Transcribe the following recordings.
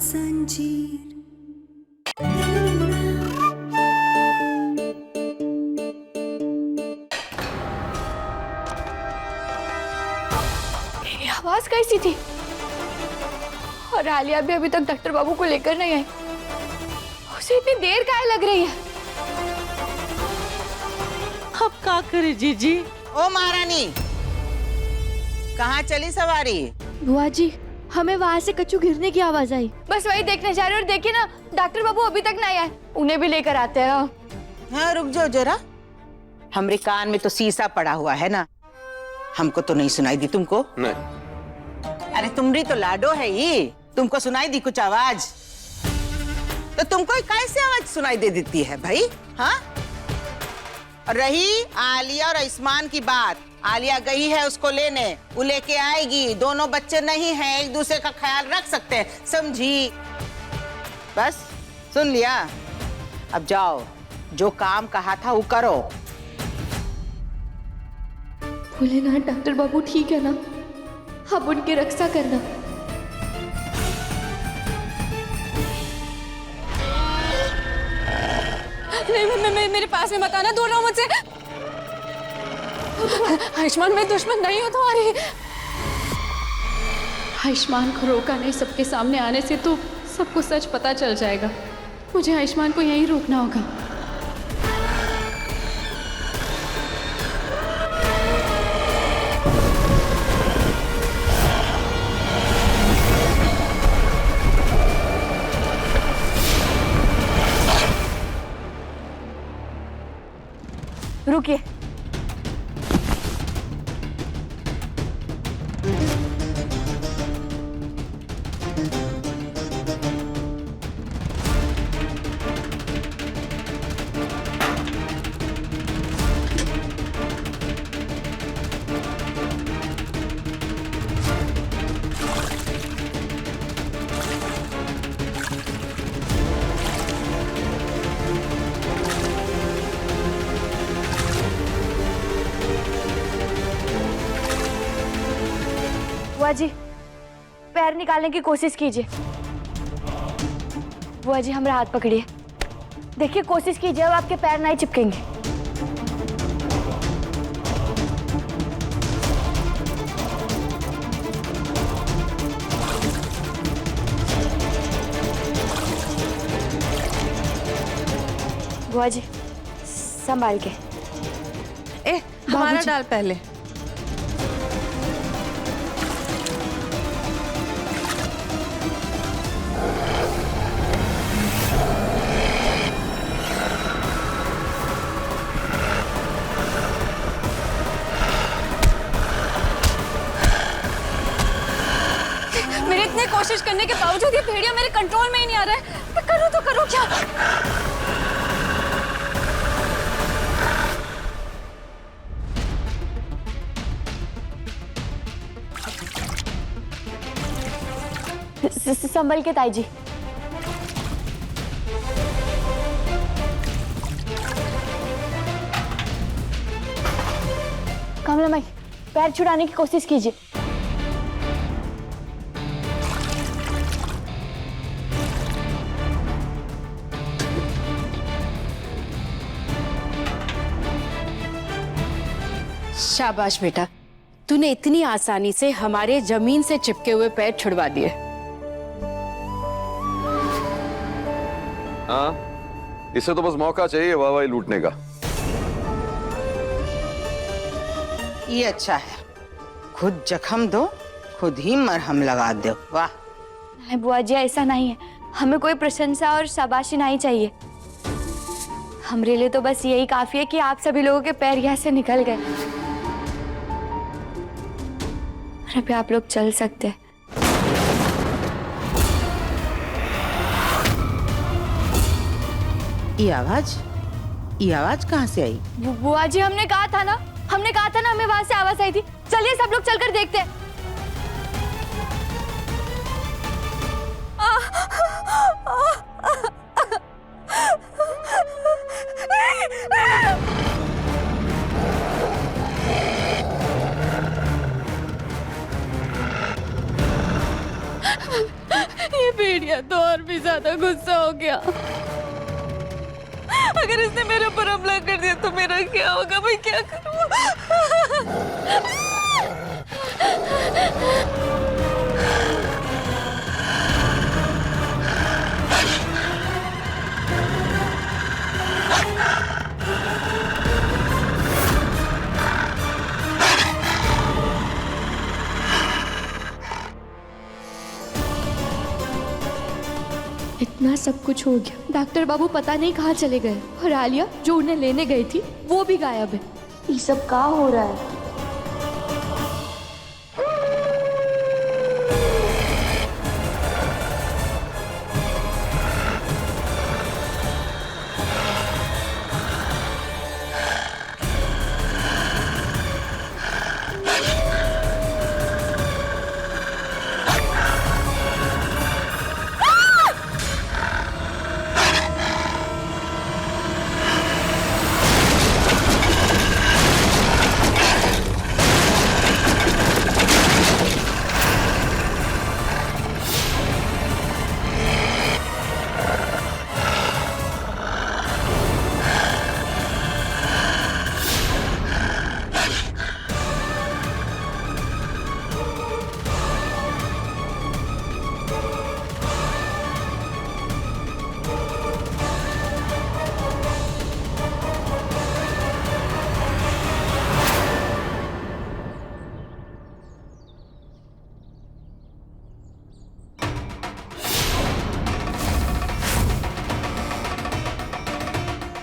संजीर। ये आवाज कैसी थी? और आलिया भी अभी तक डॉक्टर बाबू को लेकर नहीं आई। उसे इतनी देर काहे लग रही है? अब क्या करे जीजी? ओ महारानी, कहाँ चली सवारी? बुआ जी, हमें वहाँ से कच्चू गिरने की आवाज आई। बस वही देखने जा रहे और देखिए ना, डॉक्टर बाबू अभी तक नहीं आए। उन्हें भी लेकर आते हैं। हाँ, रुक जाओ जरा। हमरे कान में तो शीशा पड़ा हुआ है ना, हमको तो नहीं सुनाई दी। तुमको? नहीं। अरे तुम्हारी तो लाडो है ये, तुमको सुनाई दी कुछ आवाज? तो तुमको कैसे आवाज सुनाई दे देती है भाई? हाँ? रही आलिया और आयुष्मान की बात, आलिया गई है उसको लेने, वो लेके आएगी। दोनों बच्चे नहीं हैं, एक दूसरे का ख्याल रख सकते हैं, समझी? बस सुन लिया। अब जाओ, जो काम कहा था वो करो। भोलेनाथ, डॉक्टर बाबू ठीक है ना? अब उनकी रक्षा करना। नहीं, मेरे पास में मत आना, दूर रहो मुझसे। आयुष्मान, मैं दुश्मन नहीं हूँ तुम्हारी। आयुष्मान को रोका नहीं सबके सामने आने से तो सबको सच पता चल जाएगा। मुझे आयुष्मान को यहीं रोकना होगा। रुकिए। बुआ जी, पैर निकालने की कोशिश कीजिए। बुआ जी, हमारा हाथ पकड़िए। देखिए, कोशिश कीजिए, अब आपके पैर नहीं चिपकेंगे। बुआ जी, संभाल के। हमारा डाल पहले। मेरे इतने कोशिश करने के बावजूद ये भेड़िया मेरे कंट्रोल में ही नहीं आ रहा है। मैं करूँ तो करूँ क्या? संभल के ताई जी। कमला माई, पैर छुड़ाने की कोशिश कीजिए। शाबाश बेटा, तूने इतनी आसानी से हमारे जमीन से चिपके हुए पैर छुड़वा दिए। हाँ, इसे तो बस मौका चाहिए वाहवाही लूटने का। ये अच्छा है, खुद जख्म दो, खुद ही मरहम लगा दो। वाह। नहीं बुआ जी, ऐसा नहीं है। हमें कोई प्रशंसा और शाबाशी नहीं चाहिए। हमारे लिए तो बस यही काफी है कि आप सभी लोगों के पैर यहाँ से निकल गए। अभी आप लोग चल सकते हैं। ये आवाज कहाँ से आई? बुआ जी, हमने कहा था ना हमें वहां से आवाज आई थी। चलिए सब लोग चलकर देखते हैं। ये भेड़िया तो और भी ज्यादा गुस्सा हो गया। अगर इसने मेरे ऊपर हमला कर दिया तो मेरा क्या होगा? मैं क्या करूँ? इतना सब कुछ हो गया, डॉक्टर बाबू पता नहीं कहाँ चले गए, और आलिया जो उन्हें लेने गई थी वो भी गायब है। ये सब क्या हो रहा है?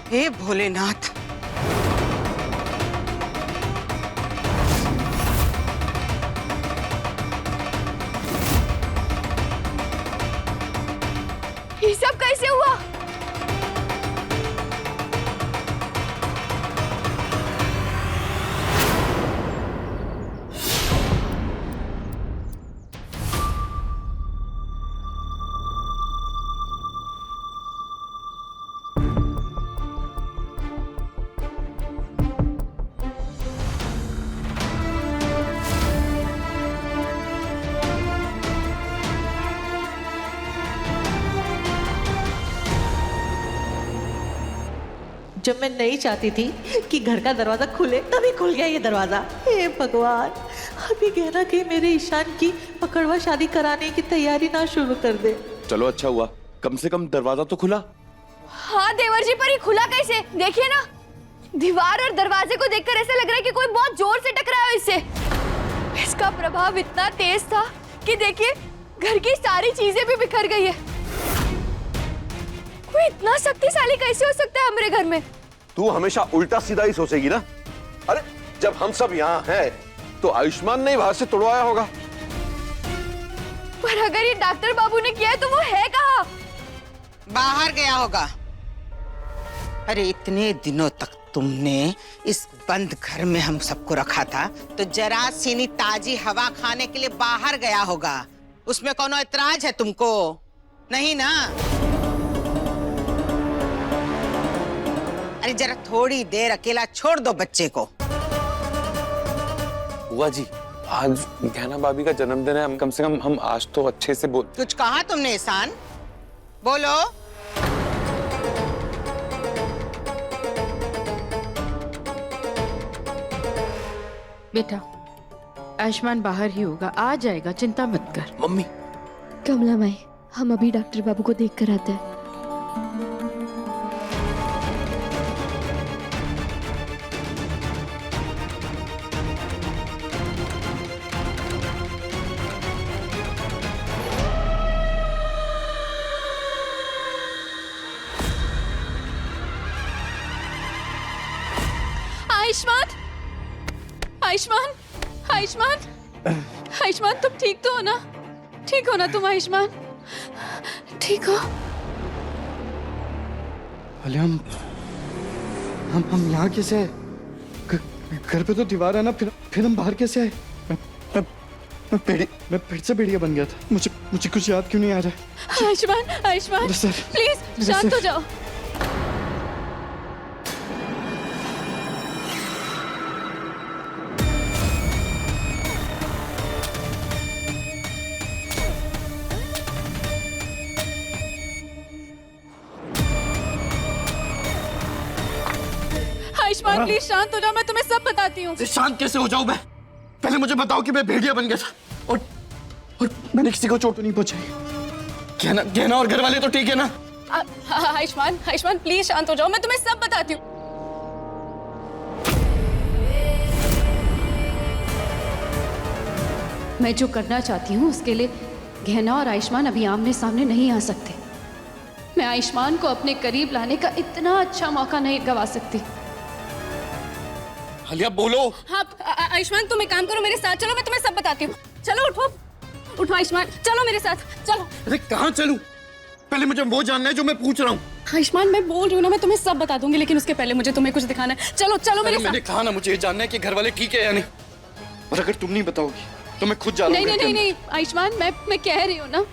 हे भोलेनाथ, ये सब कैसे हुआ? जब मैं नहीं चाहती थी कि घर का दरवाजा खुले, तभी खुल गया ये दरवाजा। हे भगवान, अभी कहना कि मेरे ईशान की पकड़वा शादी कराने की तैयारी ना शुरू कर दे। चलो अच्छा हुआ, कम से कम दरवाजा तो खुला। हाँ देवर जी, पर ये खुला कैसे? देखिए ना, दीवार और दरवाजे को देखकर ऐसा लग रहा है कि कोई बहुत जोर से टकराया हो इससे। इसका प्रभाव इतना तेज था कि देखिए घर की सारी चीजें भी बिखर गई है। कोई इतना शक्तिशाली कैसे हो सकता है हमारे घर में? तू हमेशा उल्टा सीधा ही सोचेगी ना। अरे जब हम सब यहाँ हैं तो आयुष्मान ने बाहर से तोड़वाया होगा। पर अगर ये डॉक्टर बाबू ने किया है तो वो है कहाँ? बाहर गया होगा। अरे इतने दिनों तक तुमने इस बंद घर में हम सबको रखा था, तो जरा सीनी ताजी हवा खाने के लिए बाहर गया होगा। उसमें कोनो ऐतराज है तुमको? नहीं ना? अरे जरा थोड़ी देर अकेला छोड़ दो बच्चे को। बुआ जी, आज गहना भाभी का जन्मदिन है, हम कम से कम हम आज तो अच्छे से बोल। कुछ कहा तुमने ईशान? बोलो। बेटा, आयुष्मान बाहर ही होगा, आ जाएगा, चिंता मत कर। मम्मी, कमला माई, हम अभी डॉक्टर बाबू को देख कर आते हैं। आयुष्मान, आयुष्मान, आयुष्मान, आयुष्मान, तुम ठीक तो हो ना? ठीक हो ना तुम आयुष्मान? ठीक हो? अरे हम यहाँ कैसे आए? घर पे तो दीवार है ना, फिर हम बाहर कैसे आए? मैं फिर से भेड़िया बन गया था। मुझे कुछ याद क्यों नहीं आ रहा है? आयुष्मान, आयुष्मान, प्लीज शांत हो जाओ। आयुष्मान प्लीज शांत हो जाओ, मैं तुम्हें सब बताती हूँ। शांत कैसे हो जाऊं मैं? पहले मुझे बताओ कि मैं भेड़िया बन गया था और मैंने किसी को चोट तो नहीं पहुंचाई। गहना और घर वाले तो ठीक है ना? आयुष्मान आयुष्मान प्लीज शांत हो जाओ, मैं तुम्हें सब बताती हूँ। मैं जो करना चाहती हूँ उसके लिए गहना और आयुष्मान अभी आमने सामने नहीं आ सकते। मैं आयुष्मान को अपने करीब लाने का इतना अच्छा मौका नहीं गवा सकती। आलिया बोलो। हाँ आयुष्मान तुम एक काम करो, मेरे साथ चलो, मैं तुम्हें सब बताती हूँ। चलो उठो उठो आयुष्मान, चलो मेरे साथ चलो। अरे कहाँ चलूं? पहले मुझे वो जानना है जो मैं पूछ रहा हूँ। आयुष्मान मैं बोल रही हूँ ना, मैं तुम्हें सब बता दूंगी, लेकिन उसके पहले मुझे तुम्हें कुछ दिखाना है। चलो चलो मेरे मैंने साथ। कहा ना मुझे ये जानना है कि घर वाले ठीक है या नहीं। और अगर तुम नहीं बताओगी तो मैं खुद जा रहा हूँ। नहीं नहीं नहीं आयुष्मान, मैं कह रही हूँ ना।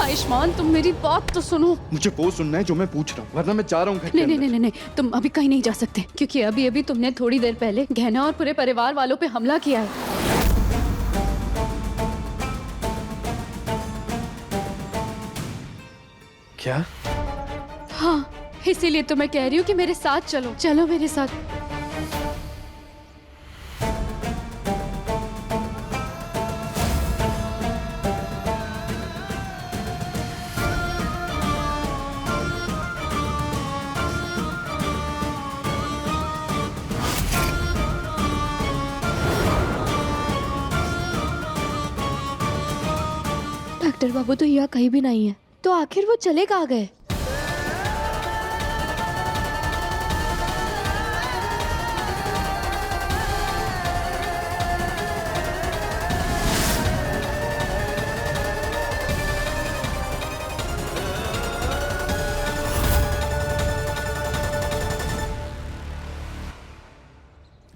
आयुष्मान तुम मेरी बात तो सुनो। मुझे वो सुनना है जो मैं पूछ रहा हूँ, वरना मैं जा रहा हूँ घर के नहीं अंदर। नहीं तुम अभी कहीं नहीं जा सकते, क्योंकि अभी अभी तुमने थोड़ी देर पहले गहना और पूरे परिवार वालों पे हमला किया है। क्या? हाँ इसीलिए तो मैं कह रही हूँ कि मेरे साथ चलो, चलो मेरे साथ। डॉक्टर बाबू तो यहाँ कहीं भी नहीं है, तो आखिर वो चले कहाँ गए?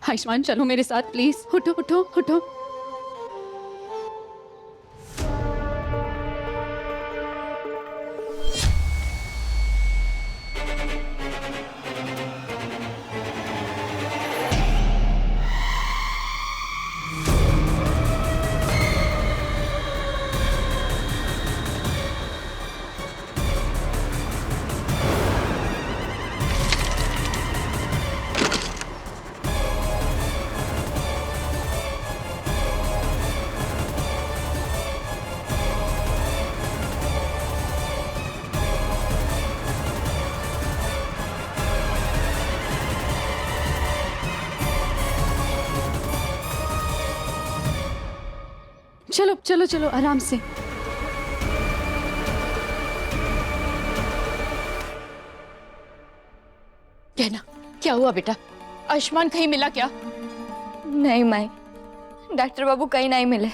आयुष्मान चलो मेरे साथ प्लीज, उठो उठो उठो। चलो चलो चलो आराम से। कहना क्या हुआ बेटा, आयुष्मान कहीं मिला क्या? नहीं माई, डॉक्टर बाबू कहीं नहीं मिले।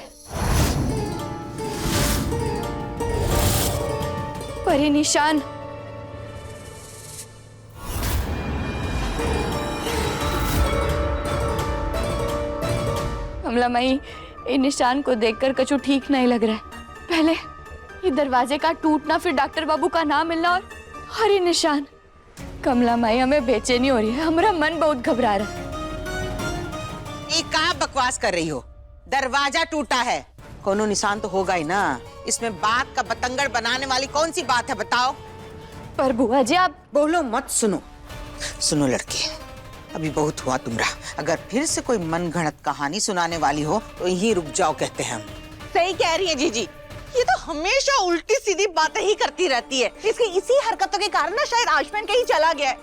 पर ये निशान, कमला माई इन निशान को देखकर कछु ठीक नहीं लग रहा है। पहले ये दरवाजे का टूटना, फिर डॉक्टर बाबू का नाम मिलना और ये निशान। कमला माई हमें बेचैनी हो रही है, हमारा मन बहुत घबरा रहा है। ये क्या बकवास कर रही हो? दरवाजा टूटा है, कोनो निशान तो होगा ही ना। इसमें बात का बतंगड़ बनाने वाली कौन सी बात है बताओ? पर बुआ जी आप बोलो मत। सुनो सुनो लड़की, अभी बहुत हुआ तुमरा। अगर फिर से कोई मनगढ़ंत कहानी सुनाने वाली हो तो यहीं रुक जाओ, कहते हैं हम। सही कह रही है जीजी, ये तो हमेशा उल्टी सीधी बातें ही करती रहती है। इसकी इसी हरकतों के कारण ना शायद आयुष्मान कहीं चला गया है।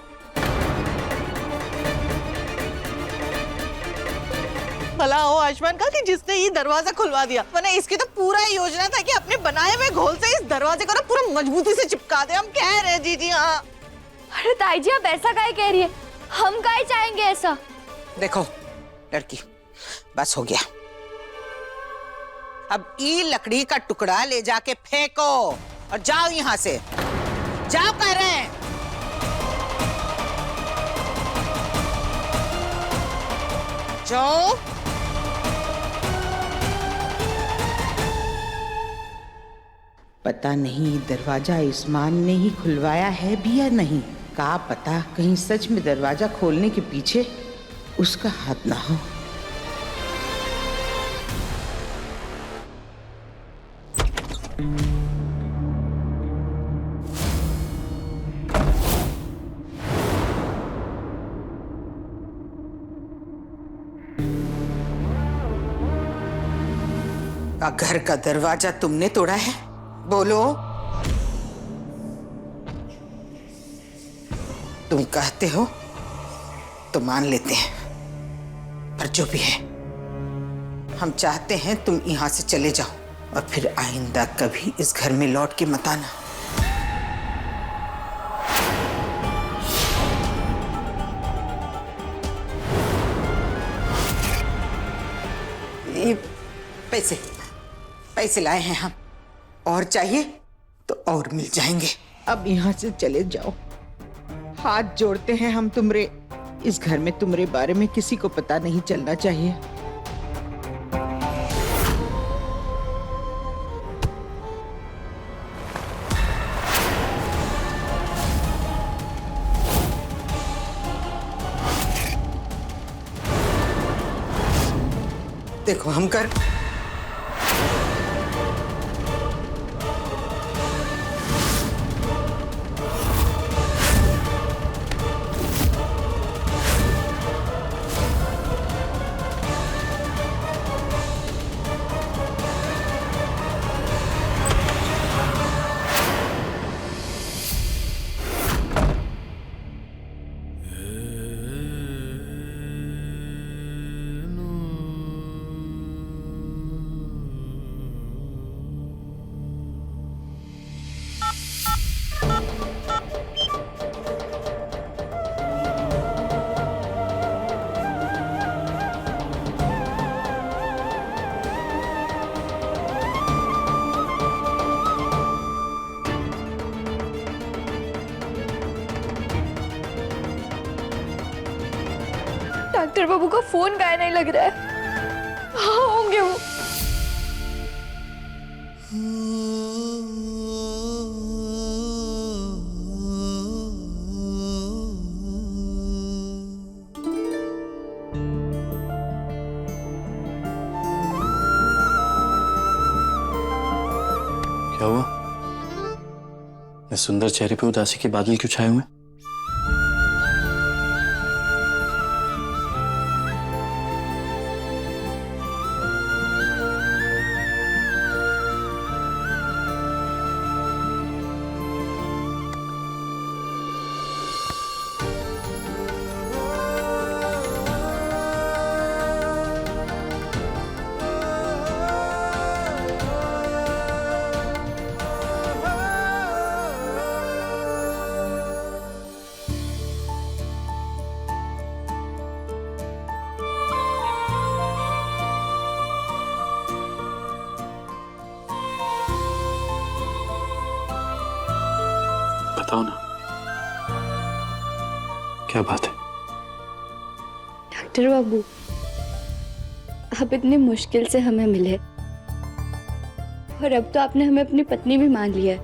भला हो आयुष्मान का कि जिसने ये दरवाजा खुलवा दिया, वरना इसकी तो पूरा योजना था कि अपने बनाए हुए घोल से इस दरवाजे को ना पूरा मजबूती से चिपका दे। हम कह रहे हैं जीजी। हाँ अरे ताई जी आप ऐसा काहे कह रही है, हम काहे चाहेंगे ऐसा? देखो लड़की, बस हो गया। अब ये लकड़ी का टुकड़ा ले जाके फेंको और जाओ यहाँ से। जाओ कह रहे हैं। जाओ। पता नहीं दरवाजा आयुष्मान ने ही खुलवाया है भी या नहीं। क्या पता कहीं सच में दरवाजा खोलने के पीछे उसका हाथ ना हो। घर का दरवाजा तुमने तोड़ा है? बोलो। तुम कहते हो तो मान लेते हैं, पर जो भी है हम चाहते हैं तुम यहां से चले जाओ और फिर आइंदा कभी इस घर में लौट के मत आना। ये पैसे लाए हैं हम, और चाहिए तो और मिल जाएंगे। अब यहाँ से चले जाओ, हाथ जोड़ते हैं हम तुमरे। इस घर में तुम्हारे बारे में किसी को पता नहीं चलना चाहिए। देखो हम कर डॉक्टर बाबू का फोन गायब नहीं लग रहा है। कहाँ होंगे वो? क्या हुआ? इस सुंदर चेहरे पे उदासी के बादल क्यों छाए हुए? बताओ ना, क्या बात है? डॉक्टर बाबू, आप इतनी मुश्किल से हमें मिले और अब तो आपने हमें अपनी पत्नी भी मान लिया है,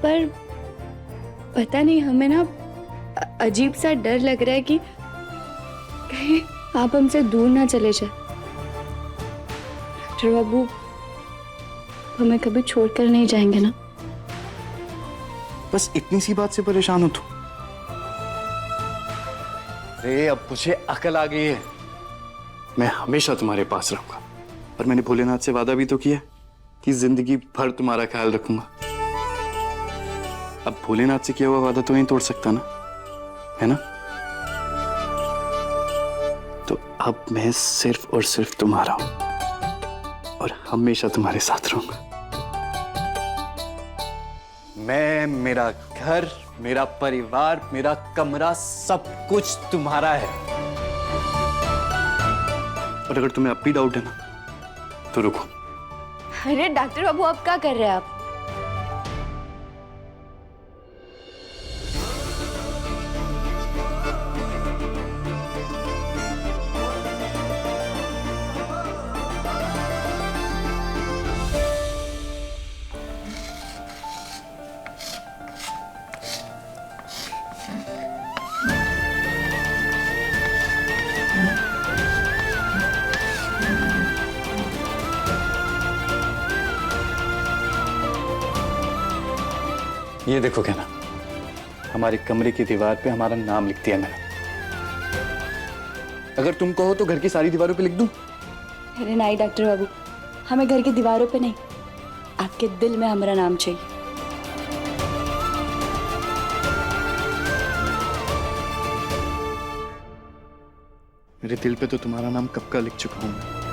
पर पता नहीं हमें ना अजीब सा डर लग रहा है कि कहीं आप हमसे दूर ना चले जाए। डॉक्टर बाबू, हमें कभी छोड़कर नहीं जाएंगे ना? बस इतनी सी बात से परेशान हो तुम? अरे अब मुझे अकल आ गई है, मैं हमेशा तुम्हारे पास रहूंगा। और मैंने भोलेनाथ से वादा भी तो किया कि जिंदगी भर तुम्हारा ख्याल रखूंगा। अब भोलेनाथ से किया हुआ वादा तो नहीं तोड़ सकता ना, है ना? तो अब मैं सिर्फ और सिर्फ तुम्हारा हूं और हमेशा तुम्हारे साथ रहूंगा। मैं, मेरा घर, मेरा परिवार, मेरा कमरा, सब कुछ तुम्हारा है। और अगर तुम्हें अब भी डाउट है ना, तो रुको। अरे डॉक्टर बाबू, अब क्या कर रहे हैं आप? ये देखो कहना, हमारे कमरे की दीवार पे हमारा नाम लिख दिया मैंने। अगर तुम कहो तो घर की सारी दीवारों पे लिख दूं? अरे नहीं डॉक्टर बाबू, हमें घर की दीवारों पे नहीं, आपके दिल में हमारा नाम चाहिए। मेरे दिल पे तो तुम्हारा नाम कब का लिख चुका हूं मैं।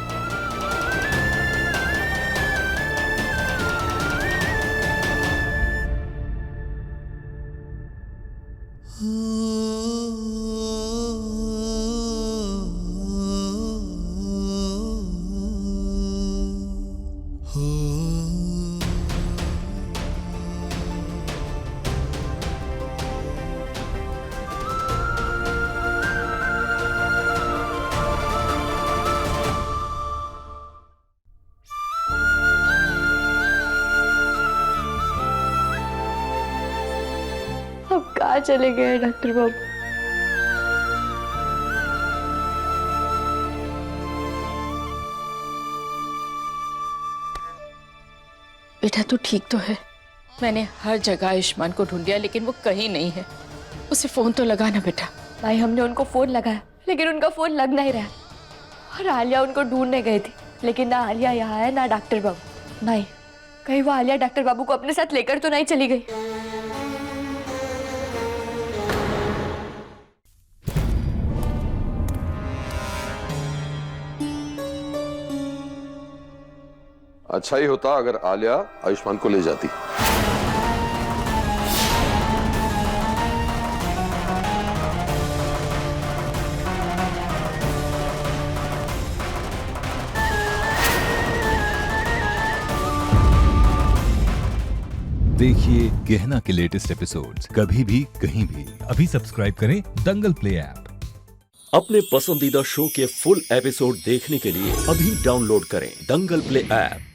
अब कहाँ चले गए डॉक्टर बाबू? बेटा तू ठीक तो है? मैंने हर जगह आयुष्मान को ढूंढ लिया लेकिन वो कहीं नहीं है। उसे फोन तो लगाना बेटा। भाई हमने उनको फोन लगाया लेकिन उनका फोन लग नहीं रहा, और आलिया उनको ढूंढने गई थी लेकिन ना आलिया यहाँ है ना डॉक्टर बाबू। नहीं, कहीं वो आलिया डॉक्टर बाबू को अपने साथ लेकर तो नहीं चली गई? अच्छा ही होता अगर आलिया आयुष्मान को ले जाती। देखिए गहना के लेटेस्ट एपिसोड्स कभी भी कहीं भी। अभी सब्सक्राइब करें दंगल प्ले ऐप। अपने पसंदीदा शो के फुल एपिसोड देखने के लिए अभी डाउनलोड करें दंगल प्ले ऐप।